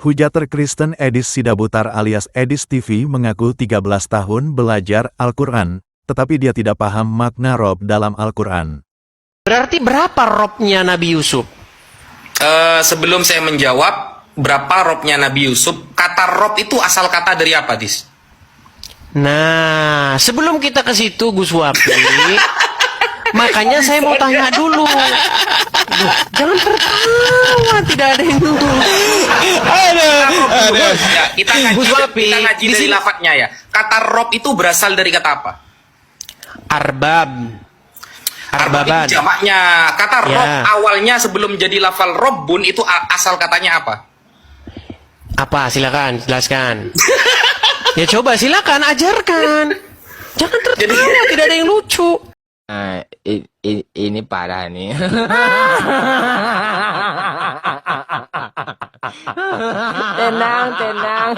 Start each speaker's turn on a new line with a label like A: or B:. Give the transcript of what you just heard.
A: Hujater Kristen Edis Sidabutar alias Edis TV mengaku 13 tahun belajar Al-Quran, tetapi dia tidak paham makna rob dalam Al-Quran.
B: Berarti berapa robnya Nabi Yusuf?
C: Sebelum saya menjawab, berapa robnya Nabi Yusuf, kata rob itu asal kata dari apa, Dis?
B: Nah, sebelum kita ke situ, Gus Wapi, makanya saya mau tanya dulu. Duh, jangan tertawa, tidak ada yang nunggu.
C: Ya, kita
B: Gus Wapi,
C: ngaji
B: di
C: dari
B: sini-
C: lafadznya ya. Kata rob itu berasal dari kata apa?
B: Arbab.
C: Arbab
B: Arbaban.
C: itu jamaknya. Kata
B: Ya.
C: rob awalnya sebelum jadi lafal robbun itu asal katanya apa?
B: Apa? Silakan, jelaskan. Ya coba silakan ajarkan. Jangan tertawa, tidak ada yang lucu.
D: Ini parah nih. Tenang, tenang.